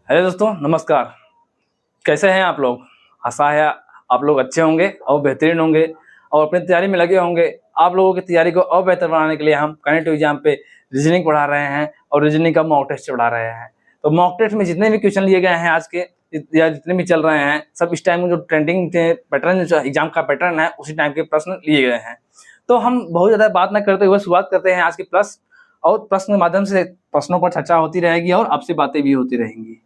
Hello दोस्तों, नमस्कार। कैसे हैं आप लोग? आशा है आप लोग अच्छे होंगे और बेहतरीन होंगे और अपनी तैयारी में लगे होंगे। आप लोगों की तैयारी को और बेहतर बनाने के लिए हम कॉग्निटिव एग्जाम पे रीजनिंग पढ़ा रहे हैं और रीजनिंग का मॉक टेस्ट पढ़ा रहे हैं। तो मॉक टेस्ट में जितने भी क्वेश्चन लिए गए हैं आज के या जितने भी चल रहे हैं, सब इस टाइम में जो ट्रेंडिंग पैटर्न, जो एग्जाम का पैटर्न है, उसी टाइम के प्रश्न लिए गए हैं। तो हम बहुत ज़्यादा बात न करते हुए शुरुआत करते हैं आज के प्रश्न के माध्यम से प्रश्नों पर चर्चा होती रहेगी और आपसे बातें भी होती रहेंगी।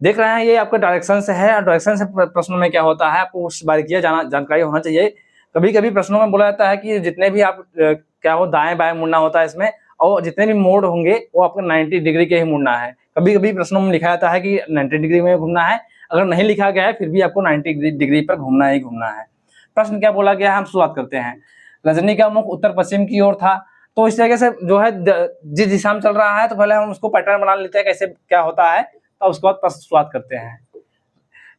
देख रहे हैं ये आपका डायरेक्शन से है और डायरेक्शन से प्रश्नों में क्या होता है, आपको उस बारीकियां जानकारी होना चाहिए। कभी कभी प्रश्नों में बोला जाता है कि जितने भी आप क्या हो दाएं बाएं मुड़ना होता है इसमें, और जितने भी मोड़ होंगे वो आपको 90 डिग्री के ही मुड़ना है। कभी कभी प्रश्नों में लिखा जाता है कि 90 डिग्री में घूमना है, अगर नहीं लिखा गया है फिर भी आपको 90 डिग्री पर घूमना ही घूमना है। प्रश्न क्या बोला गया है, हम शुरुआत करते हैं। रजनी का मुख उत्तर पश्चिम की ओर था। तो इस तरीके से जो है जिस दिशा में चल रहा है, तो पहले हम उसको पैटर्न बना लेते हैं कैसे क्या होता है, तो उसके बाद प्रश्न शुरुआत करते हैं।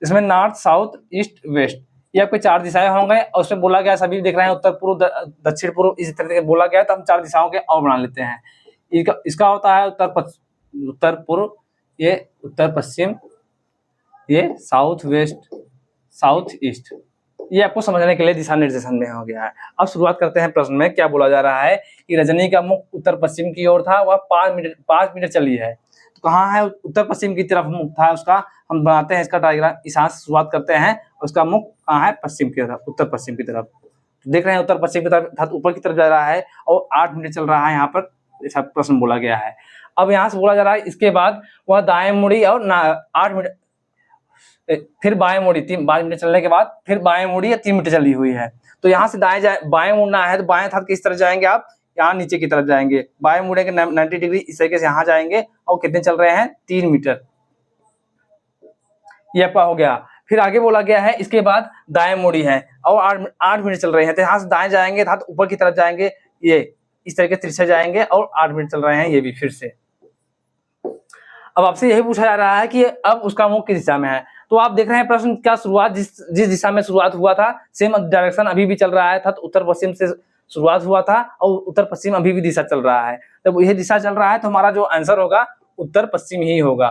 इसमें नॉर्थ, साउथ, ईस्ट, वेस्ट, ये आपके 4 दिशाएं होंगे और उसमें बोला गया, सभी देख रहे हैं उत्तर पूर्व, दक्षिण पूर्व, इस तरह से बोला गया है, तो हम 4 दिशाओं के और बना लेते हैं। इसका होता है उत्तर पूर्व, ये उत्तर पश्चिम, ये साउथ वेस्ट, साउथ ईस्ट। ये आपको समझने के लिए दिशा निर्देशन में हो गया है। अब शुरुआत करते हैं। प्रश्न में क्या बोला जा रहा है कि रजनी का मुख उत्तर पश्चिम की ओर था, वह 5 मीटर चली है। तो कहाँ है? उत्तर पश्चिम की तरफ मुख था उसका। हम बनाते हैं इसका डायग्राम, यहाँ से शुरुआत करते हैं। उसका मुख कहाँ है? पश्चिम की तरफ, उत्तर पश्चिम की तरफ। तो देख रहे हैं उत्तर पश्चिम की तरफ अर्थात ऊपर की तरफ जा रहा है और 8 मीटर चल रहा है यहाँ पर, ऐसा प्रश्न बोला गया है। अब यहाँ से बोला जा रहा है इसके बाद वह दाएं मुड़ी और 8 मीटर, फिर बाएं मुड़ी, 5 मीटर चलने के बाद फिर बाएं मुड़ी या 3 मीटर चली हुई है। तो यहाँ से बाएं मुड़ना है, तो बाएं हाथ किस तरफ जाएंगे आप? यहाँ नीचे की तरफ जाएंगे। बाएं मुड़ेंगे 90 डिग्री, इस तरीके से यहाँ जाएंगे और कितने चल रहे हैं? 3 मीटर। ये आपका हो गया। फिर आगे बोला गया है इसके बाद दाएं मुड़ी है और 8 मीटर चल रहे हैं, तो यहाँ से दाएं जाएंगे, हाथ ऊपर की तरफ जाएंगे, ये इस तरीके से तिरछे जाएंगे और 8 मीटर चल रहे हैं, ये भी फिर से। अब आपसे यही पूछा जा रहा है कि अब उसका मुख किस दिशा में है। तो आप देख रहे हैं प्रश्न का शुरुआत जिस दिशा में शुरुआत हुआ था, सेम डायरेक्शन अभी भी चल रहा है था। तो उत्तर पश्चिम से शुरुआत हुआ था और उत्तर पश्चिम अभी भी दिशा चल रहा है। जब यह दिशा चल रहा है तो हमारा जो आंसर होगा उत्तर पश्चिम ही होगा,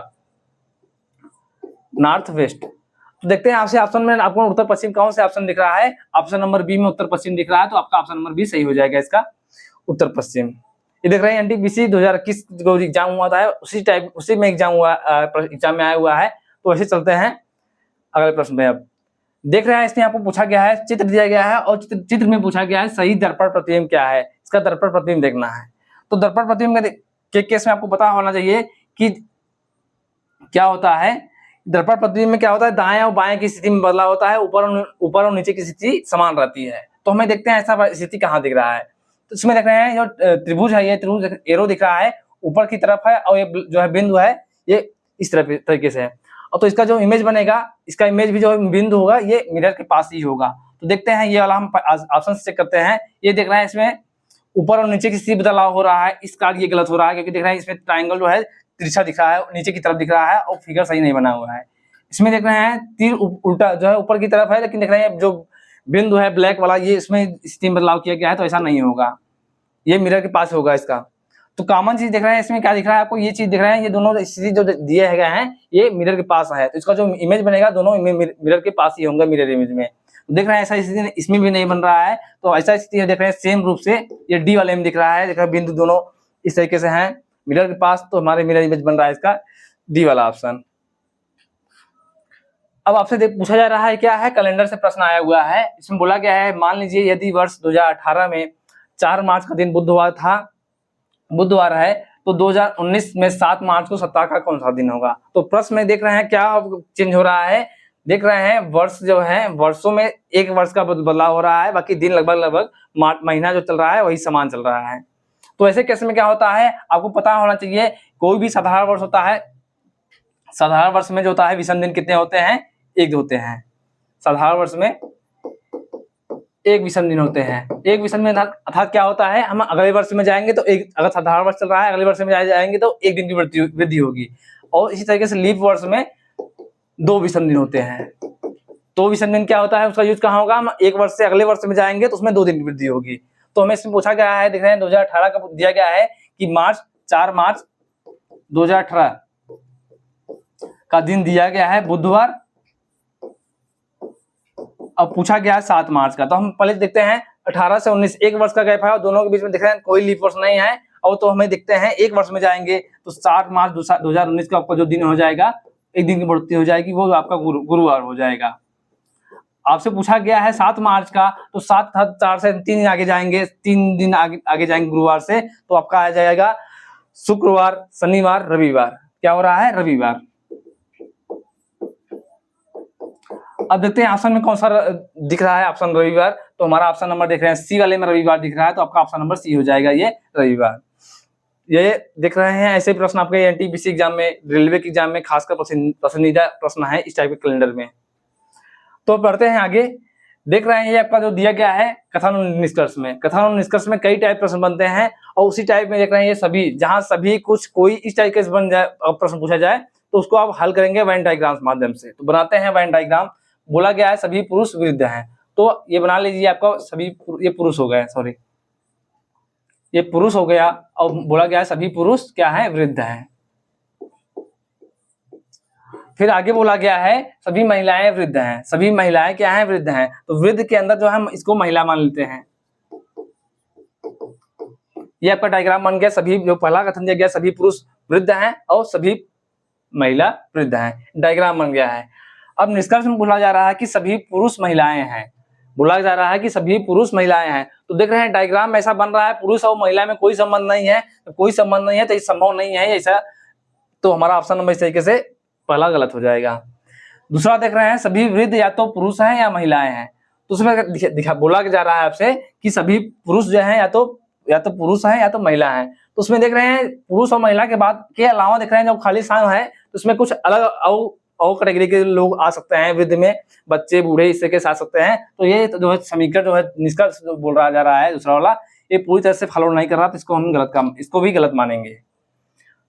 नॉर्थ वेस्ट। तो देखते हैं आपसे ऑप्शन में आपको उत्तर पश्चिम कौन से ऑप्शन दिख रहा है। ऑप्शन नंबर बी में उत्तर पश्चिम दिख रहा है, तो आपका ऑप्शन नंबर बी सही हो जाएगा इसका, उत्तर पश्चिम। ये देख रहे हैं एनटीपीसी 2021 जो एग्जाम हुआ था उसी में एग्जाम में आया हुआ है। तो ऐसे चलते हैं अगले प्रश्न में। अब देख रहे हैं इसमें आपको पूछा गया है, चित्र दिया गया है और चित्र में पूछा गया है सही दर्पण प्रतिबिंब क्या है। इसका दर्पण प्रतिबिंब देखना है। तो दर्पण प्रतिबिंब के केस में आपको पता होना चाहिए कि क्या होता है। दर्पण प्रतिबिंब में क्या होता है, दाएं और बाएं की स्थिति में बदलाव होता है, ऊपर और नीचे की स्थिति समान रहती है। तो हमें देखते हैं ऐसा स्थिति कहाँ दिख रहा है। तो इसमें देख रहे हैं जो त्रिभुज है, ये त्रिभुज एरो दिख रहा है, ऊपर की तरफ है और ये जो है बिंदु है, ये इस तरीके से है। और तो इसका जो इमेज बनेगा, इसका इमेज भी जो बिंदु होगा ये मिरर के पास ही होगा। तो देखते हैं ये वाला हम ऑप्शन चेक करते हैं। ये देख रहे हैं इसमें ऊपर और नीचे की स्थिति बदलाव हो रहा है, इस कार्ड ये गलत हो रहा है क्योंकि देख रहे हैं इसमें ट्राइंगल जो है तिरछा दिख रहा है, नीचे की तरफ दिख रहा है और फिगर सही नहीं बना हुआ है। इसमें देख रहे हैं तीर उल्टा जो है ऊपर की तरफ है, लेकिन देख रहे हैं जो बिंदु है ब्लैक वाला, ये इसमें स्थिति बदलाव किया गया है, तो ऐसा नहीं होगा, ये मिरर के पास होगा इसका। तो कॉमन चीज देख रहे हैं इसमें क्या दिख रहा है आपको, ये चीज दिख रहे हैं, ये दोनों स्थिति जो दिए गए हैं ये मिरर के पास है। तो इसका जो इमेज बनेगा दोनों मिरर के पास ही होंगे, मिरर इमेज में। तो देख रहे हैं ऐसा स्थिति इसमें भी नहीं बन रहा है, तो ऐसा स्थिति देख रहे हैं सेम रूप से ये डी वाले में दिख रहा है। देख रहे हैं बिंदु दोनों इस तरीके से हैं मिरर के पास, तो हमारे मिरर इमेज बन रहा है इसका डी वाला ऑप्शन। अब आपसे पूछा जा रहा है क्या है, कैलेंडर से प्रश्न आया हुआ है। इसमें बोला गया है मान लीजिए यदि वर्ष 2018 में 4 मार्च का दिन बुधवार है, तो 2019 में 7 मार्च को सप्ताह का कौन सा दिन होगा। तो प्रश्न में देख रहे हैं क्या चेंज हो रहा है। देख रहे हैं वर्ष जो है, वर्षों में एक वर्ष का बदलाव हो रहा है, बाकी दिन लगभग महीना जो चल रहा है वही समान चल रहा है। तो ऐसे केस में क्या होता है आपको पता होना चाहिए। कोई भी साधारण वर्ष होता है, साधारण वर्ष में जो होता है विषम दिन कितने होते हैं? 1 होते हैं। साधारण वर्ष में 1 विषम दिन होते हैं। 1 विषम दिन अर्थात क्या होता है, हम अगले वर्ष में जाएंगे तो अगर साधारण वर्ष चल रहा है, अगले वर्ष में जाएंगे तो 1 दिन की वृद्धि होगी। और इसी तरीके से लीप वर्ष में 2 विषम दिन होते हैं। 2 विषम दिन क्या होता है, उसका यूज कहाँ होगा, हम 1 वर्ष से अगले वर्ष में जाएंगे तो उसमें 2 दिन की वृद्धि होगी। तो हमें इसमें पूछा गया है, देख रहे हैं 2018 का दिया गया है कि 4 मार्च 2018 का दिन दिया गया है बुधवार, अब पूछा गया है 7 मार्च का। तो हम पहले देखते हैं 18 से 19, 1 वर्ष का गैप है और दोनों के बीच में देख रहे हैं कोई लीप वर्ष नहीं है। और तो हमें देखते हैं 1 वर्ष में जाएंगे तो 7 मार्च 2019 का आपका जो दिन हो जाएगा, एक दिन की बढ़ोतरी हो जाएगी, वो आपका गुरुवार हो जाएगा। आपसे पूछा गया है 7 मार्च का, तो 7 4 से 3 दिन आगे जाएंगे, 3 दिन आगे जाएंगे गुरुवार से, तो आपका आ जाएगा शुक्रवार, शनिवार, रविवार। क्या हो रहा है? रविवार। अब देखते हैं ऑप्शन में कौन सा दिख रहा है, ऑप्शन रविवार। तो हमारा ऑप्शन नंबर देख रहे हैं सी वाले में रविवार दिख रहा है, तो आपका ऑप्शन नंबर सी हो जाएगा, ये रविवार। ये देख रहे हैं ऐसे प्रश्न आपके एनटीपीसी एग्जाम में, रेलवे के एग्जाम में खासकर पसंदीदा प्रश्न है इस टाइप के कैलेंडर में। तो पढ़ते हैं आगे। देख रहे हैं ये आपका जो दिया गया है कथन और निष्कर्ष में। कथन और निष्कर्ष में कई टाइप प्रश्न बनते हैं और उसी टाइप में देख रहे हैं ये सभी, जहां सभी कुछ कोई इस टाइप के बन जाए प्रश्न पूछा जाए तो उसको आप हल करेंगे वेन डायग्राम के माध्यम से। तो बनाते हैं वेन डायग्राम। बोला गया है सभी पुरुष वृद्ध हैं, तो ये बना लीजिए आपका सभी, ये पुरुष हो गए, सॉरी ये पुरुष हो गया, और बोला गया है सभी पुरुष क्या है? वृद्ध हैं। फिर आगे बोला गया है सभी महिलाएं वृद्ध हैं, सभी महिलाएं क्या हैं? वृद्ध हैं। तो वृद्ध के अंदर जो हम इसको महिला मान लेते हैं। ये आपका डायग्राम बन गया। सभी जो पहला कथन दिया गया सभी पुरुष वृद्ध हैं और सभी महिला वृद्ध हैं, डायग्राम बन गया है। अब निष्कर्ष में बोला जा रहा है कि सभी पुरुष महिलाएं हैं, बोला जा रहा है कि सभी पुरुष महिलाएं हैं। तो देख रहे हैं डायग्राम ऐसा बन रहा है, पुरुष और महिला में कोई संबंध नहीं है, कोई संबंध नहीं है तो ये संभव नहीं है ऐसा। तो हमारा ऑप्शन नंबर इस तरीके से पहला गलत हो जाएगा। दूसरा देख रहे हैं सभी वृद्ध या तो पुरुष हैं या महिलाएं हैं। तो उसमें बोला जा रहा है आपसे कि सभी पुरुष जो है या तो पुरुष हैं या तो महिला हैं। तो उसमें देख रहे हैं पुरुष और महिला के बाद के अलावा देख रहे हैं जो खाली स्थान है तो उसमें कुछ अलग और कैटेगरी के लोग आ सकते हैं, वृद्ध में बच्चे बूढ़े इस तरीके से आ सकते हैं। तो ये जो है समीकरण जो है निष्कर्ष जो बोल रहा जा रहा है दूसरा वाला, ये पूरी तरह से फॉलो नहीं कर रहा, तो इसको हम गलत काम, इसको भी गलत मानेंगे।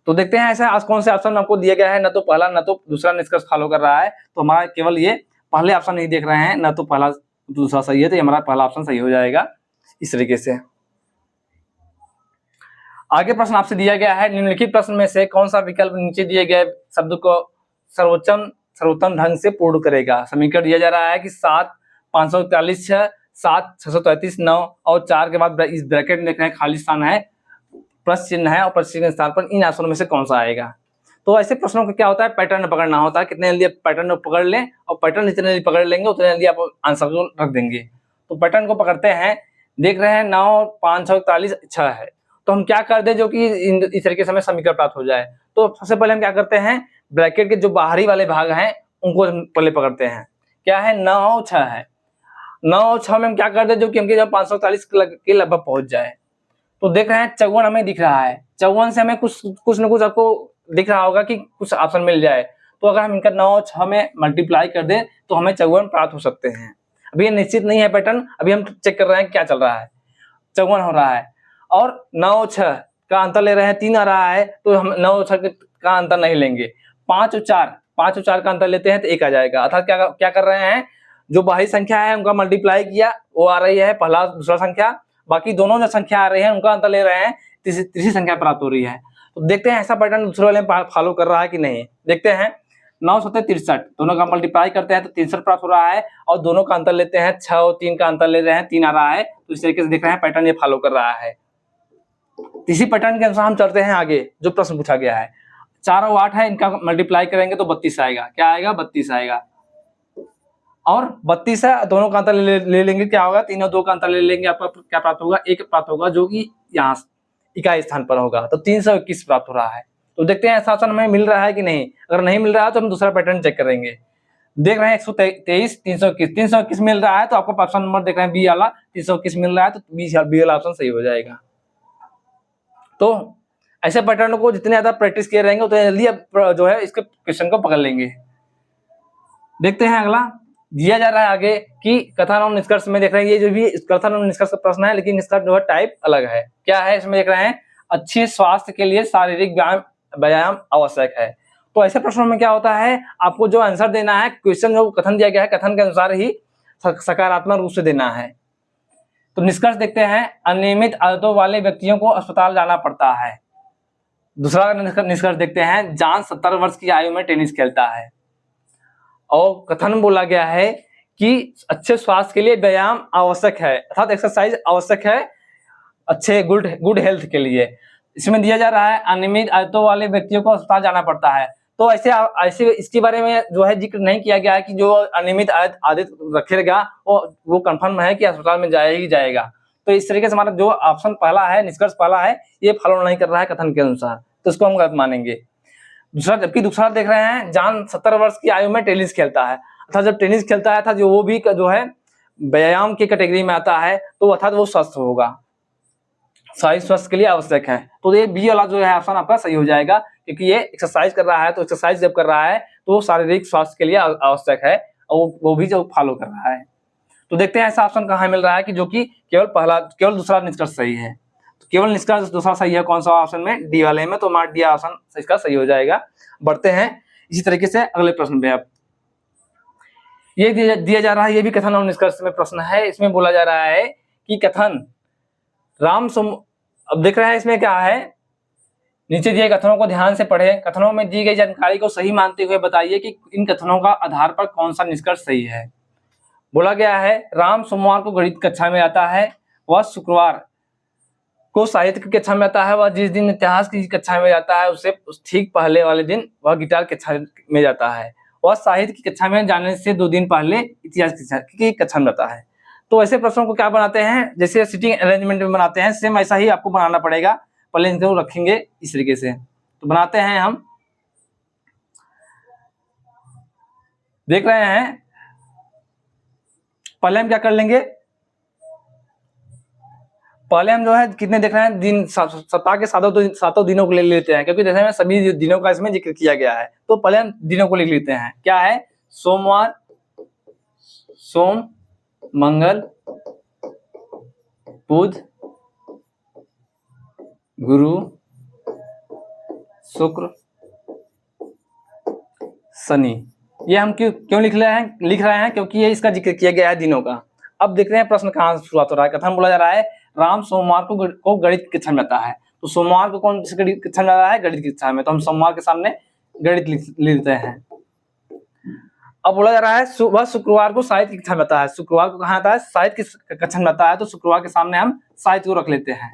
तो देखते हैं ऐसा आज कौन से ऑप्शन आपको दिया गया है, न तो पहला न तो दूसरा निष्कर्ष फॉलो कर रहा है। तो हमारा केवल ये पहले ऑप्शन नहीं देख रहे हैं, न तो पहला दूसरा सही है, तो हमारा पहला ऑप्शन सही हो जाएगा इस तरीके से। आगे प्रश्न आपसे दिया गया है निम्नलिखित प्रश्न में से कौन सा विकल्प नीचे दिए गए शब्द को सर्वोत्तम ढंग से पूर्ण करेगा। समीकरण दिया जा रहा है कि 7 541 6 7 633 9 और 4 के बाद इस ब्रैकेट में देख रहे हैं खाली स्थान है, प्लस चिन्ह है और प्लस चिन्ह के स्थान पर इन ऑप्शनों में से कौन सा आएगा। तो ऐसे प्रश्नों को क्या होता है, पैटर्न पकड़ना होता है। कितने जल्दी पैटर्न पकड़ लें और पैटर्न जितने जल्दी पकड़ लेंगे उतने जल्दी आप आंसर को रख देंगे। तो पैटर्न को पकड़ते हैं। देख रहे हैं 9 541 6 है, तो हम क्या कर दे जो कि इस तरीके से हमें समीकरण प्राप्त हो जाए। तो सबसे पहले हम क्या करते हैं, ब्रैकेट के जो बाहरी वाले भाग हैं उनको पहले पकड़ते हैं। क्या है, 9 6 है, 9 6 में हम क्या कर दे जो कि हमके जब 541 के लगभग पहुंच जाए। तो देख रहे हैं 54 हमें दिख रहा है, 54 से हमें कुछ न कुछ आपको दिख रहा होगा कि कुछ ऑप्शन मिल जाए। तो अगर हम इनका 9 6 में मल्टीप्लाई कर दें तो हमें 54 प्राप्त हो सकते हैं। अभी ये निश्चित नहीं है पैटर्न, अभी हम चेक कर रहे हैं क्या चल रहा है। 54 हो रहा है और 9 6 का अंतर ले रहे हैं, 3 आ रहा है, तो हम 9 6 का अंतर नहीं लेंगे। 5 और 4 का अंतर लेते हैं तो 1 आ जाएगा। अर्थात क्या कर रहे हैं, जो बाहरी संख्या है उनका मल्टीप्लाई किया, वो आ रही है पहला दूसरा संख्या, बाकी दोनों जो संख्या आ रही है उनका अंतर ले रहे हैं, तीसरी संख्या प्राप्त हो रही है। तो देखते हैं ऐसा पैटर्न दूसरे वाले में फॉलो कर रहा है कि नहीं। देखते हैं 9 7 63, दोनों का मल्टीप्लाई करते हैं तो 63 प्राप्त हो रहा है और दोनों का अंतर लेते हैं, 6 और 3 का अंतर ले रहे हैं, 3 आ रहा है। तो इस तरीके से देख रहे हैं पैटर्न ये फॉलो कर रहा है। इसी पैटर्न के अनुसार हम चलते हैं आगे। जो प्रश्न पूछा गया है 4 और 8 है, इनका मल्टीप्लाई करेंगे तो 32 आएगा। क्या आएगा, 32 आएगा। और 32 है, दोनों का अंतर ले लेंगे, क्या होगा, 3 और 2 का अंतर ले लेंगे, आपका क्या प्राप्त होगा, 1 प्राप्त होगा, जो कि यहाँ इकाई स्थान पर होगा। तो 321 प्राप्त हो रहा है। तो देखते हैं ऐसा ऑप्शन हमें मिल रहा है कि नहीं। अगर नहीं मिल रहा है तो हम दूसरा पैटर्न चेक करेंगे। देख रहे हैं 123 321 मिल रहा है, तो आपका ऑप्शन नंबर देख रहे हैं बी वाला 321 मिल रहा है, तो बी वाला ऑप्शन सही हो जाएगा। तो ऐसे पैटर्न को जितने ज्यादा प्रैक्टिस किए रहेंगे उतने जल्दी आप जो है इसके क्वेश्चन को पकड़ लेंगे। देखते हैं अगला दिया जा रहा है आगे कि कथन और निष्कर्ष में देख रहे हैं, ये जो भी कथन और निष्कर्ष का प्रश्न है, लेकिन इसका जो है टाइप अलग है। क्या है इसमें देख रहे हैं, अच्छे स्वास्थ्य के लिए शारीरिक व्यायाम आवश्यक है। तो ऐसे प्रश्नों में क्या होता है, आपको जो आंसर देना है, क्वेश्चन जो कथन दिया गया है कथन के अनुसार ही सकारात्मक रूप से देना है। तो निष्कर्ष देखते हैं, अनियमित आदतों वाले व्यक्तियों को अस्पताल जाना पड़ता है। दूसरा निष्कर्ष देखते हैं, जॉन 70 वर्ष की आयु में टेनिस खेलता है। और कथन बोला गया है कि अच्छे स्वास्थ्य के लिए व्यायाम आवश्यक है, अर्थात एक्सरसाइज आवश्यक है अच्छे गुड हेल्थ के लिए। इसमें दिया जा रहा है अनियमित आदतों वाले व्यक्तियों को अस्पताल जाना पड़ता है। तो ऐसे इसके बारे में जो है जिक्र नहीं किया गया है कि जो अनियमित आदत रखेगा वो कंफर्म है कि अस्पताल में जाएगा ही जाएगा। तो इस तरीके से हमारा जो ऑप्शन पहला है, निष्कर्ष पहला है, ये फॉलो नहीं कर रहा है कथन के अनुसार, तो इसको हम गलत मानेंगे। जबकि दूसरा देख रहे हैं, जॉन 70 वर्ष की आयु में टेनिस खेलता है, अर्थात जब टेनिस खेलता है था जो वो भी जो है व्यायाम की कैटेगरी में आता है, तो अर्थात वो स्वस्थ होगा, शारीरिक स्वास्थ्य के लिए आवश्यक है। तो ये बी वाला जो है ऑप्शन आपका सही हो जाएगा, क्योंकि ये एक्सरसाइज कर रहा है, तो एक्सरसाइज जब कर रहा है तो वो शारीरिक स्वास्थ्य के लिए आवश्यक है, और वो भी जो फॉलो कर रहा है। तो देखते हैं ऐसा ऑप्शन कहाँ मिल रहा है कि जो कि केवल दूसरा निष्कर्ष सही है। तो केवल निष्कर्ष दूसरा सही है कौन सा ऑप्शन में, डी वाले में, तो हमारा डी ऑप्शन इसका सही हो जाएगा। बढ़ते हैं इसी तरीके से अगले प्रश्न पे। अब ये दिया जा रहा है, ये भी कथन और निष्कर्ष में प्रश्न है। इसमें बोला जा रहा है कि कथन अब देख रहे हैं इसमें क्या है, नीचे दिए कथनों को ध्यान से पढ़ें। कथनों में दी गई जानकारी को सही मानते हुए बताइए कि इन कथनों का आधार पर कौन सा निष्कर्ष सही है। बोला गया है, राम सोमवार को गणित कक्षा में आता है, वह शुक्रवार को साहित्य की कक्षा में आता है, वह जिस दिन इतिहास की कक्षा में जाता है उससे ठीक पहले वाले दिन वह गिटार कक्षा में जाता है, वह साहित्य की कक्षा में जाने से 2 दिन पहले इतिहास की कक्षा में जाता है। तो ऐसे प्रश्नों को क्या बनाते हैं, जैसे सिटिंग अरेंजमेंट में बनाते हैं, सेम ऐसा ही आपको बनाना पड़ेगा। पहले इनको रखेंगे इस तरीके से, तो बनाते हैं हम। देख रहे हैं, पहले हम क्या कर लेंगे, पहले हम जो है कितने देख रहे हैं दिन, सप्ताह के सातों दिनों को ले लेते हैं, क्योंकि जैसे में सभी दिनों का इसमें जिक्र किया गया है। तो पहले हम दिनों को लिख लेते हैं। क्या है, सोमवार, सोम, मंगल, बुध, गुरु, शुक्र, शनि। ये हम क्यों लिख रहे हैं क्योंकि ये इसका जिक्र किया गया है दिनों का। अब देख रहे हैं प्रश्न कहाँ शुरुआत हो रहा है। कथन बोला जा रहा है, राम सोमवार को गणित की कक्षा में आता है। तो सोमवार को कौन सी कक्षा में आ रहा है, गणित की कक्षा में, तो हम सोमवार के सामने गणित लिख लेते हैं। अब बोला जा रहा है, वह शुक्रवार को साहित्य की कक्षा में आता है। शुक्रवार को कहाँ आता है, साहित्य की कक्षा में आता है, तो शुक्रवार के सामने हम साहित्य को रख लेते हैं।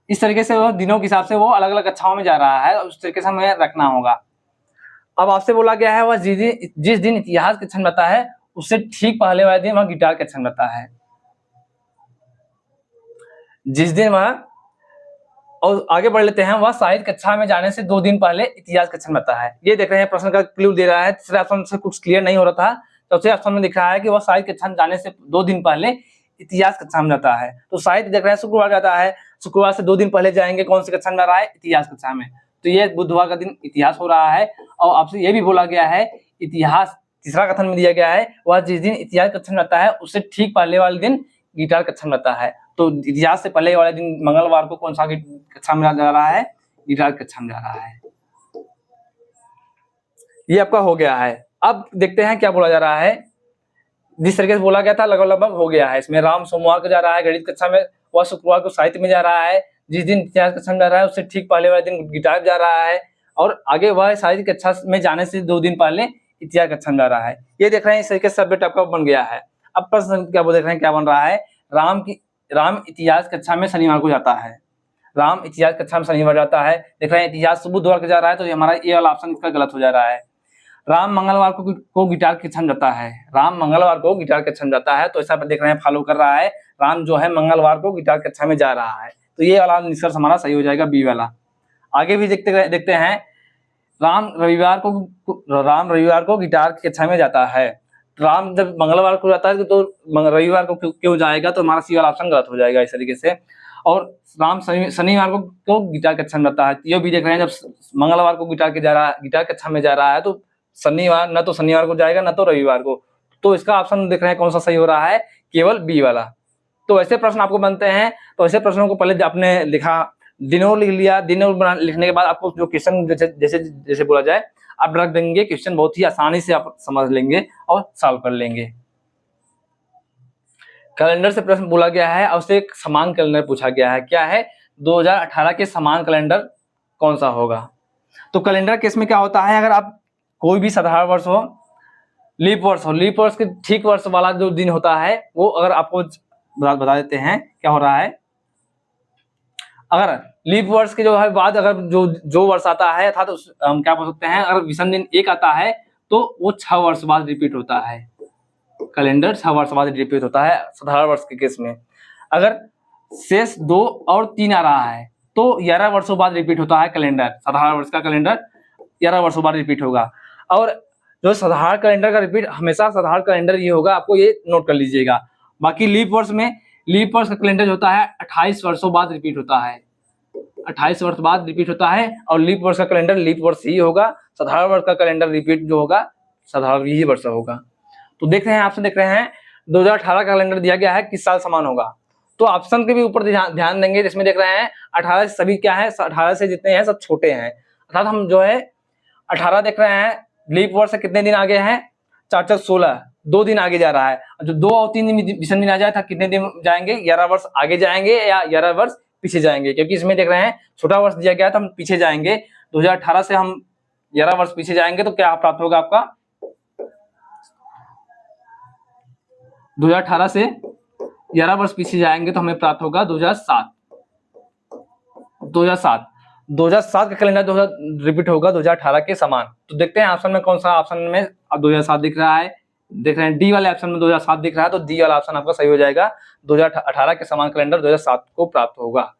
इस तरीके से वो दिनों के हिसाब से वो अलग अलग कक्षाओं में जा रहा है, उस तरीके से हमें रखना होगा। अब आपसे बोला गया है, वह जिस दिन इतिहास कक्षा में आता है उससे ठीक पहले वाले दिन वह गिटार कक्षा में आता है। जिस दिन वह, और आगे बढ़ लेते हैं, वह साहित्य कक्षा में जाने से 2 दिन पहले इतिहास कक्षा में आता है। ये देख रहे हैं प्रश्न का क्लू दे रहा है। तीसरे ऑप्शन से कुछ क्लियर नहीं हो रहा था, चौथे ऑप्शन में दिख रहा है कि वह साहित्य कक्षा में जाने से 2 दिन पहले इतिहास कक्षा में जाता है। तो साहित्य देख रहे हैं शुक्रवार जाता है, शुक्रवार से 2 दिन पहले जाएंगे कौन सी कक्षा में जा रहा है, इतिहास कक्षा में। तो ये बुधवार का दिन इतिहास हो रहा है। और आपसे ये भी बोला गया है, इतिहास तीसरा कथन में दिया गया है, वह जिस दिन इतिहास कक्षा में आता है उससे ठीक पहले वाले दिन गिटार कक्षा में आता है। तो इतिहास से पहले वाले दिन मंगलवार को कौन सा कक्षा में जा रहा है, गिटार कक्षा में जा रहा है। ये आपका हो गया है। अब देखते हैं क्या बोला जा रहा है। जिस तरीके से बोला गया था लगभग हो गया है। इसमें राम सोमवार को जा रहा है गणित कक्षा में, वह शुक्रवार को साहित्य में जा रहा है, जिस दिन इतिहास कक्षा में जा रहा है उससे ठीक पहले वाले दिन गिटार जा रहा है, और आगे वह साहित्य कक्षा में जाने से 2 दिन पहले इतिहास कक्षा में जा रहा है। ये देख रहे हैं इस तरीके से सब्जेक्ट आपका बन गया है। अब प्रश्न क्या देख रहे हैं क्या बन रहा है, राम इतिहास कक्षा में शनिवार को जाता है। राम इतिहास कक्षा में शनिवार जाता है। देख रहे हैं इतिहास बुधवार को जा रहा है, तो हमारा ये वाला ऑप्शन इसका गलत हो जा रहा है। राम मंगलवार को गिटार कक्षा में जाता है। राम मंगलवार को गिटार कक्षा में जाता है, तो ऐसा देख रहे हैं फॉलो कर रहा है। राम जो है मंगलवार को गिटार कक्षा में जा रहा है, तो ये वाला निष्कर्ष हमारा सही हो जाएगा, बी वाला। आगे भी देखते हैं, राम रविवार को गिटार की कक्षा में जाता है। राम जब मंगलवार को जाता है तो रविवार को क्यों जाएगा, तो हमारा सी वाला ऑप्शन गलत हो जाएगा इस तरीके से। और राम शनिवार को गिटार कक्षा में जाता है, ये भी देख रहे हैं जब मंगलवार को गिटार कक्षा में जा रहा है, तो शनिवार न तो शनिवार को जाएगा न तो रविवार को, तो इसका ऑप्शन देख रहे हैं कौन सा सही हो रहा है, केवल बी वाला। तो ऐसे प्रश्न आपको बनते हैं, तो ऐसे प्रश्नों को पहले आपने लिखा, दिनों लिख लिया, दिनों लिखने के बाद आपको जो क्वेश्चन जैसे बोला जाए आप रख देंगे, क्वेश्चन बहुत ही आसानी से आप समझ लेंगे और सॉल्व कर लेंगे। कैलेंडर से प्रश्न बोला गया है और उससे एक समान कैलेंडर पूछा गया है। क्या है, 2018 के समान कैलेंडर कौन सा होगा। तो कैलेंडर केस में क्या होता है, अगर आप कोई भी साधारण वर्ष हो, लीप वर्ष के ठीक वर्ष वाला जो दिन होता है वो अगर आपको बता देते हैं क्या हो रहा है। अगर लीप वर्ष के जो है बाद अगर जो वर्ष आता है अर्थात हम क्या बोल सकते हैं, अगर विषम दिन 1 आता है तो वो 6 वर्ष बाद रिपीट होता है। कैलेंडर 6 वर्ष बाद रिपीट होता है साधारण वर्ष के केस में। अगर शेष 2 और 3 आ रहा है तो 11 वर्षों बाद रिपीट होता है कैलेंडर। साधारण वर्ष का कैलेंडर 11 वर्षों बाद रिपीट होगा। और जो साधारण कैलेंडर का रिपीट हमेशा साधारण कैलेंडर ये होगा, आपको ये नोट कर लीजिएगा। बाकी लीप वर्ष में लीप वर्ष का कैलेंडर जो होता है 28 वर्षों बाद रिपीट होता है, 28 वर्ष बाद रिपीट होता है। और लीप वर्ष का कैलेंडर लीप वर्ष ही होगा। साधारण वर्ष का कैलेंडर रिपीट जो होगा साधारण ही वर्ष होगा। तो देख रहे हैं, आपसे देख रहे हैं 2018 का कैलेंडर दिया गया है किस साल समान होगा। तो ऑप्शन के भी ऊपर ध्यान देंगे, जिसमें देख रहे हैं 18 से सभी क्या है, 18 से जितने हैं सब छोटे हैं। अर्थात हम जो है 18 देख रहे हैं, लीप वर्ष से कितने दिन आगे हैं, 4 16, 2 दिन आगे जा रहा है। जो 2 और 3 दिन विषम दिन आ जाए था कितने दिन जाएंगे, 11 वर्ष आगे जाएंगे या 11 वर्ष पीछे जाएंगे। क्योंकि इसमें देख रहे हैं छोटा वर्ष दिया गया था, हम पीछे जाएंगे। 2018 से हम 11 वर्ष पीछे जाएंगे तो क्या प्राप्त होगा आपका, 2018 से 11 वर्ष पीछे जाएंगे तो हमें प्राप्त होगा 2007 का कैलेंडर रिपीट होगा 2018 के समान। तो देखते हैं ऑप्शन में कौन सा, ऑप्शन में अब 2007 दिख रहा है, देख रहे हैं डी वाले ऑप्शन में 2007 दिख रहा है, तो डी वाला ऑप्शन आपका सही हो जाएगा। 2018 के समान कैलेंडर 2007 को प्राप्त होगा।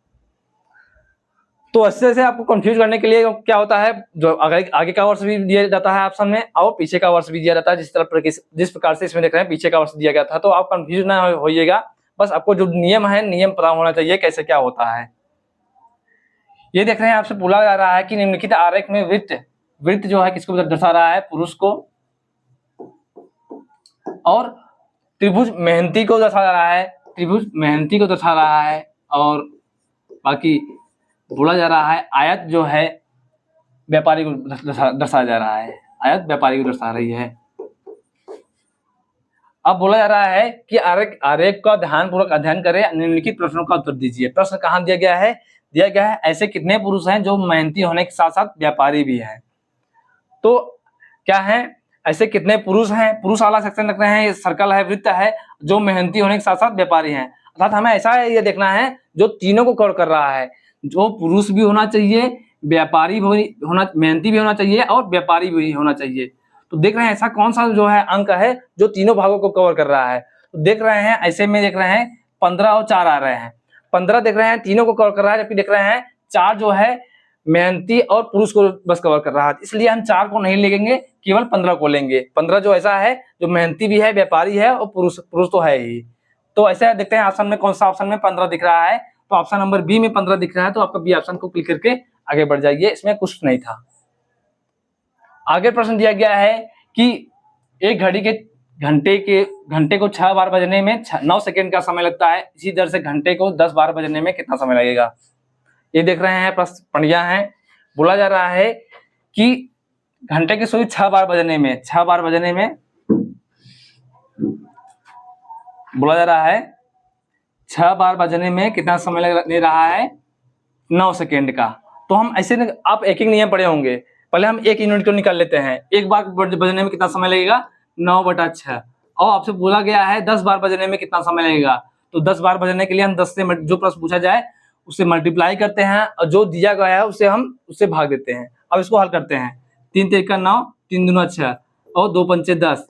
तो अच्छे से आपको कंफ्यूज करने के लिए क्या होता है, जो आगे का वर्ष भी दिया जाता है ऑप्शन में और पीछे का वर्ष भी दिया जाता है। जिस प्रकार से इसमें देख रहे हैं पीछे का वर्ष दिया गया था, तो आप कंफ्यूज ना होइएगा। बस आपको जो नियम है नियम पता होना चाहिए कैसे क्या होता है। ये देख रहे हैं, आपसे बोला जा रहा है कि निम्नलिखित आरेख में वृत्त जो है किसको दर्शा रहा है, पुरुष को, और त्रिभुज मेहनती को दर्शा रहा है, त्रिभुज मेहनती को दर्शा रहा है। और बाकी बोला जा रहा है आयत जो है व्यापारी को दर्शाया जा रहा है, आयत व्यापारी को दर्शा रही है। अब बोला जा रहा है कि आरेख का ध्यानपूर्वक अध्ययन करें, निम्नलिखित प्रश्नों का उत्तर दीजिए। प्रश्न कहाँ दिया गया है, ऐसे कितने पुरुष हैं जो मेहनती होने के साथ साथ व्यापारी भी हैं। तो क्या है, ऐसे कितने पुरुष हैं, पुरुष वाला सेक्शन रख रहे हैं, ये सर्कल है, वृत्त है, जो मेहनती होने के साथ साथ व्यापारी हैं। अर्थात हमें ऐसा ये देखना है जो तीनों को कवर कर रहा है, जो पुरुष भी होना चाहिए, व्यापारी भी होना, मेहनती भी होना चाहिए और व्यापारी भी होना चाहिए। तो देख रहे हैं ऐसा कौन सा जो है अंक है जो तीनों भागों को कवर कर रहा है। तो देख रहे हैं ऐसे में देख रहे हैं 15 और 4 आ रहे हैं। 15 देख रहे हैं तीनों को कवर कर रहा है, जबकि देख रहे हैं 4 जो है मेहनती और पुरुष को बस कवर कर रहा है। इसलिए हम 4 को नहीं लेंगे, केवल 15 को लेंगे। 15 जो ऐसा है जो मेहनती भी है, व्यापारी है और पुरुष तो है ही। तो ऐसा देखते हैं ऑप्शन में कौन सा ऑप्शन में 15 दिख रहा है। तो ऑप्शन नंबर बी में 15 दिख रहा है, तो आपका बी ऑप्शन को क्लिक करके आगे बढ़ जाइए, इसमें कुछ नहीं था। आगे प्रश्न दिया गया है कि एक घड़ी के घंटे को 6 बार बजने में 9 सेकंड का समय लगता है, इसी तरह से घंटे को 10 बार बजने में कितना समय लगेगा। ये देख रहे हैं प्रश्न बढ़िया है। बोला जा रहा है कि घंटे की सुई 6 बार बजने में बोला जा रहा है 6 बार बजने में कितना समय ले रहा है, 9 सेकेंड का। तो हम ऐसे आप एक नियम पढ़े होंगे, पहले हम 1 यूनिट को निकाल लेते हैं। 1 बार बजने में कितना समय लगेगा, 9/6। और आपसे बोला गया है 10 बार बजने में कितना समय लगेगा। तो 10 बार बजने के लिए हम 10 से जो प्रश्न पूछा जाए उससे मल्टीप्लाई करते हैं और जो दिया गया है उसे हम उससे भाग देते हैं। अब इसको हल करते हैं। 3 × 3 = 9, 3 दूना 6 और 2 × 5 = 10।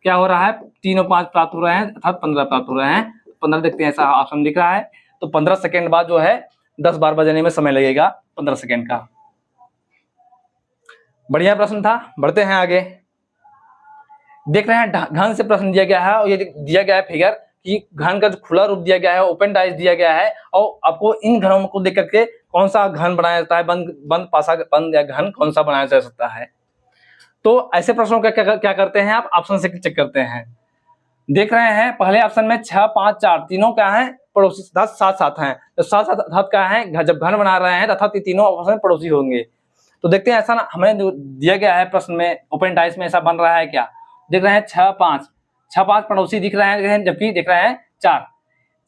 क्या हो रहा है, 3 और 5 प्राप्त हो रहे हैं, अर्थात 15 प्राप्त हो रहे हैं। 15 देखते हैं, ऐसा ऑप्शन दिख रहा है। तो 15 सेकेंड बाद जो है 10 बार बजने में समय लगेगा 15 सेकेंड का। बढ़िया प्रश्न था। बढ़ते हैं आगे। देख रहे हैं घन से प्रश्न दिया गया है और ये दिया गया है फिगर कि घन का जो खुला रूप दिया गया है, ओपन डाइस दिया गया है, और आपको इन घनों को देख करके कौन सा घन बनाया जाता है, बंद पासा बंद या घन कौन सा बनाया जा सकता है। तो ऐसे प्रश्नों का क्या करते हैं आप, ऑप्शन से चेक करते हैं। देख रहे हैं पहले ऑप्शन में 6, 5, 4 तीनों क्या है, पड़ोसी साथ साथ हैं। तो साथ क्या है, जब घन बना रहे हैं तथा तीनों आपस में पड़ोसी होंगे। तो देखते हैं ऐसा ना हमें जो दिया गया है प्रश्न में, ओपन डाइस में ऐसा बन रहा है क्या। देख रहे हैं 6, 5 पड़ोसी दिख रहे हैं, जबकि देख रहे हैं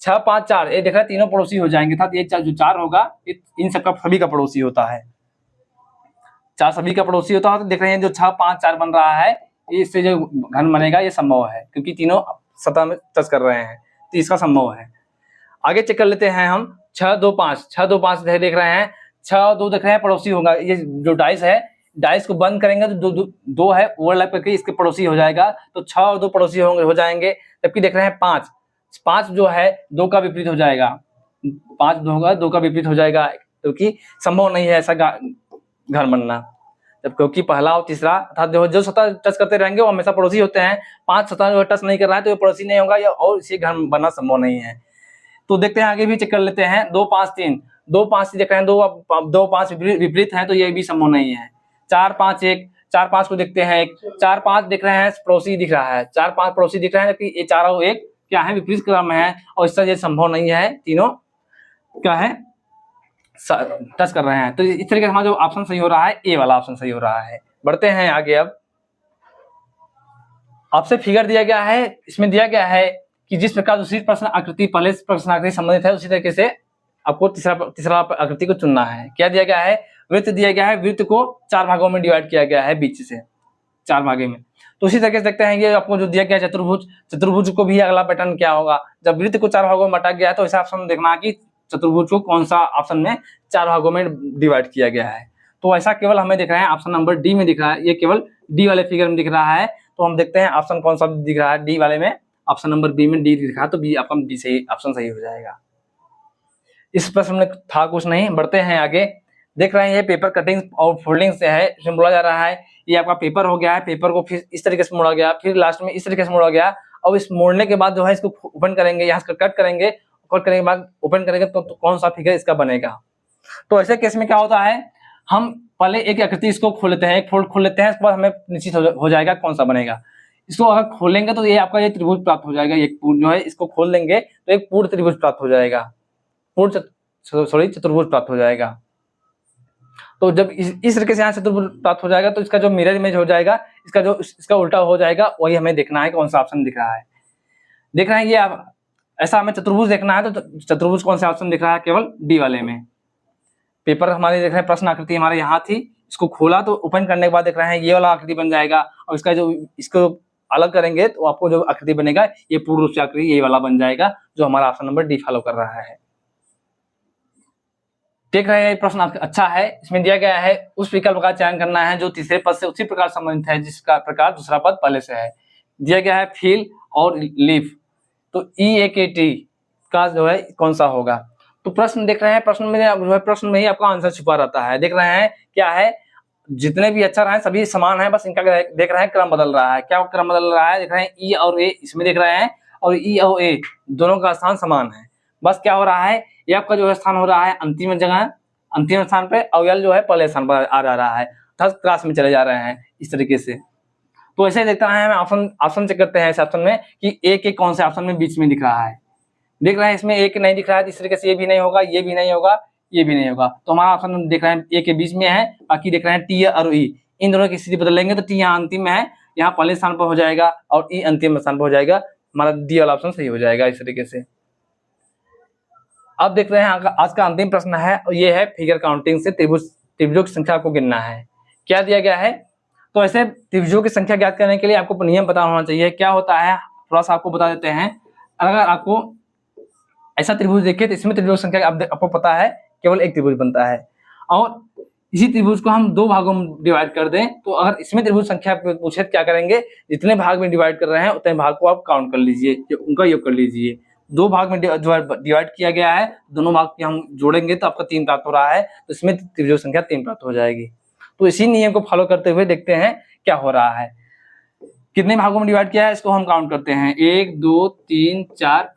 6 5 4 ये देख रहा है तीनों पड़ोसी हो जाएंगे, अर्थात ये जो 4 होगा इन सबका सभी का पड़ोसी होता है, 4 सभी का पड़ोसी होता है। तो देख रहे हैं जो 6 5 4 बन रहा है, इससे जो घन बनेगा ये संभव है, क्योंकि तीनों सतह में टच कर रहे हैं, तो इसका संभव है। आगे चेक कर लेते हैं हम 6 2 5 6 2 5 देख रहे हैं, 6 और 2 देख रहे हैं पड़ोसी होगा। ये जो डाइस है, डाइस को बंद करेंगे तो दो है ओवरलैप करके इसके पड़ोसी हो जाएगा, तो 6 और 2 पड़ोसी होंगे हो जाएंगे। जबकि देख रहे हैं 5 जो है 2 का विपरीत हो जाएगा, 5 होगा 2 का विपरीत हो जाएगा, क्योंकि संभव नहीं है ऐसा घर बनना। जब क्योंकि पहला और तीसरा अर्थात जो सतह टच करते रहेंगे वो हमेशा पड़ोसी होते हैं, 5 सतह जो टच नहीं कर रहा है तो ये पड़ोसी नहीं होगा, या और इसी घर बनना संभव नहीं है। तो देखते हैं आगे भी चेक कर लेते हैं 2 5 3 2 5 देख रहे हैं, 2 5 विपरीत हैं, तो ये भी संभव नहीं है। 4 5 1 4 5 को देखते हैं, 4 5 देख रहे हैं पड़ोसी दिख रहा है, 4 5 पड़ोसी दिख रहे हैं, जबकि ये 4 और 1 क्या है विपरीत क्रम में है, और इससे ये संभव नहीं है, तीनों क्या है टच कर रहे हैं। तो इस तरीके से हमारा जो ऑप्शन सही हो रहा है ए वाला ऑप्शन सही हो रहा है। बढ़ते हैं आगे। अब आपसे फिगर दिया गया है, इसमें दिया गया है कि जिस प्रकार दूसरी प्रश्न आकृति पहले प्रश्न आकृति संबंधित है, उसी तरीके से आपको तीसरा आकृति को चुनना है। क्या दिया गया है, वृत्त दिया गया है, वृत्त को 4 भागों में डिवाइड किया गया है, बीच से 4 भागे में। तो उसी तरीके से देखते हैं ये आपको जो दिया गया चतुर्भुज, चतुर्भुज को भी अगला पैटर्न क्या होगा, जब वृत्त को 4 भागों में बांटा गया है तो इस ऑप्शन में देखना है कि चतुर्भुज को कौन सा ऑप्शन में 4 भागों में डिवाइड किया गया है। तो ऐसा केवल हमें दिख रहा है ऑप्शन नंबर डी में दिख रहा है, ये केवल डी वाले फिगर में दिख रहा है। तो हम देखते हैं ऑप्शन कौन सा दिख रहा है, डी वाले में ऑप्शन नंबर बी में डी दिख रहा है, तो बी आपका बी सही ऑप्शन सही हो जाएगा। इस प्रश्न में था कुछ नहीं। बढ़ते हैं आगे। देख रहे हैं ये पेपर कटिंग और फोल्डिंग से है, इसमें बोला जा रहा है ये आपका पेपर हो गया है, पेपर को फिर इस तरीके से मोड़ा गया, फिर लास्ट में इस तरीके से मोड़ा गया। अब इस मोड़ने के बाद जो है इसको ओपन करेंगे, यहाँ से कट करेंगे, कट करने के बाद ओपन करेंगे तो कौन सा फिगर इसका बनेगा। तो ऐसे केस में क्या होता है, हम पहले एक आकृति इसको खोल लेते हैं, एक फोल्ड खोल लेते हैं, उसके बाद हमें निश्चित हो जाएगा कौन सा बनेगा। इसको अगर खोलेंगे तो ये आपका ये त्रिभुज प्राप्त हो जाएगा, एक पूर्ण जो है इसको खोल देंगे तो एक पूर्ण त्रिभुज प्राप्त हो जाएगा, चतुर्भुज प्राप्त हो जाएगा। तो जब इस तरीके से यहाँ चतुर्भुज प्राप्त हो जाएगा तो इसका जो मिरर इमेज हो जाएगा, इसका उल्टा हो जाएगा, वही हमें देखना है कौन सा ऑप्शन दिख रहा है। देख रहे हैं ये आप ऐसा हमें चतुर्भुज देखना है, तो चतुर्भुज कौन सा ऑप्शन दिख रहा है, केवल डी वाले में। पेपर हमारे देख रहे हैं प्रश्न आकृति हमारे यहाँ थी, इसको खोला तो ओपन करने के बाद देख रहे हैं ये वाला आकृति बन जाएगा, और इसका जो इसको अलग करेंगे तो आपको जो आकृति बनेगा ये पूर्ण रूप से आकृति ये वाला बन जाएगा, जो हमारा ऑप्शन नंबर डी फॉलो कर रहा है। देख रहे हैं प्रश्न अच्छा है, इसमें दिया गया है उस विकल्प का चयन करना है जो तीसरे पद से उसी प्रकार संबंधित है जिसका प्रकार दूसरा पद पहले से है। दिया गया है फील और लीफ, तो EAKT का जो है कौन सा होगा। तो प्रश्न देख रहे हैं, प्रश्न में जो है प्रश्न में ही आपका आंसर छुपा रहता है। देख रहे हैं क्या है, जितने भी अक्षर हैं सभी समान हैं, बस इनका देख रहे हैं क्रम बदल रहा है। क्या क्रम बदल रहा है, देख रहे हैं E और A इसमें देख रहे हैं, और E और A दोनों का स्थान समान है। बस क्या हो रहा है, ये आपका जो है स्थान हो रहा है अंतिम जगह, अंतिम स्थान पे, और यल जो है पहले स्थान पर आ जा रहा है, थर्ड क्लास में चले जा रहे हैं इस तरीके से। तो ऐसे देखता है हमें ऑप्शन चेक करते हैं इस ऑप्शन में कि ए के कौन से ऑप्शन में बीच में दिख रहा है। देख रहे हैं इसमें एक नहीं दिख रहा है, इस तरीके से ये भी नहीं होगा, ये भी नहीं होगा, ये भी नहीं होगा, तो हमारा ऑप्शन देख रहे हैं ए के बीच में है। बाकी देख रहे हैं टी और ई, इन दोनों की स्थिति बदल लेंगे तो टी यहाँ अंतिम में है, यहाँ पहले स्थान पर हो जाएगा, और ई अंतिम स्थान पर हो जाएगा, हमारा डी वाला ऑप्शन सही हो जाएगा इस तरीके से। अब देख रहे हैं आज का अंतिम प्रश्न है, और ये है फिगर काउंटिंग से त्रिभुजों की संख्या को गिनना है। क्या दिया गया है, तो ऐसे त्रिभुजों की संख्या ज्ञात करने के लिए आपको नियम पता होना चाहिए। क्या होता है थोड़ा सा आपको बता देते हैं। अगर आपको ऐसा त्रिभुज देखिए तो इसमें त्रिभुज संख्या आपको पता है केवल एक त्रिभुज बनता है, और इसी त्रिभुज को हम 2 भागों में डिवाइड कर दें, तो अगर इसमें त्रिभुज संख्या पूछे क्या करेंगे, जितने भाग में डिवाइड कर रहे हैं उतने भाग को आप काउंट कर लीजिए, उनका योग कर लीजिए। 2 भाग में डिवाइड किया गया है, दोनों भाग के हम जोड़ेंगे तो आपका 3 प्राप्त हो रहा है, तो इसमें त्रिभुज संख्या 3 प्राप्त हो जाएगी। तो इसी नियम को फॉलो करते हुए देखते हैं क्या हो रहा है। कितने भागों में डिवाइड किया है इसको हम काउंट करते हैं, 1 2 3 4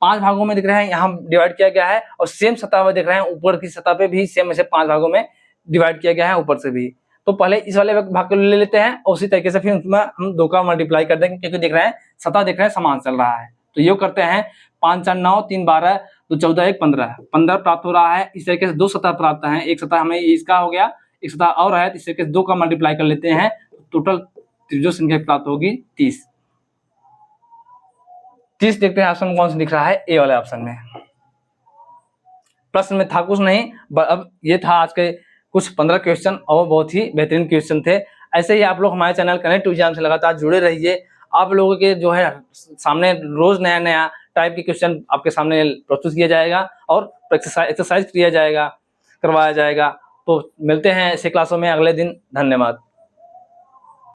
5 भागों में दिख रहे हैं, यहाँ डिवाइड किया गया है, और सेम सतह पर देख रहे हैं ऊपर की सतह पे भी सेम ऐसे 5 भागों में डिवाइड किया गया है ऊपर से भी। तो पहले इस वाले भाग को ले लेते हैं, और उसी तरीके से फिर उसमें हम 2 का मल्टीप्लाई कर देंगे, क्योंकि देख रहे हैं सतह देख रहे हैं समान चल रहा है। तो योग करते हैं 5 4 9 3 12 2 14 1 15 प्राप्त हो रहा है। इस तरीके से 2 सतह प्राप्त है, एक सतह हमें इसका हो गया, एक सतह और है, तो इस तरीके से 2 का मल्टीप्लाई कर लेते हैं, टोटल त्रिभुज संख्या प्राप्त होगी 30। 30 देखते हैं ऑप्शन कौन सा दिख रहा है, ए वाले ऑप्शन में। प्रश्न में था कुछ नहीं, अब ये था आज के कुछ 15 क्वेश्चन और बहुत ही बेहतरीन क्वेश्चन थे। ऐसे ही आप लोग हमारे चैनल कनेक्ट टू एग्जाम से लगातार जुड़े रहिए। आप लोगों के जो है सामने रोज नया नया टाइप के क्वेश्चन आपके सामने प्रस्तुत किया जाएगा और एक्सरसाइज किया जाएगा, करवाया जाएगा। तो मिलते हैं ऐसे क्लासों में अगले दिन। धन्यवाद।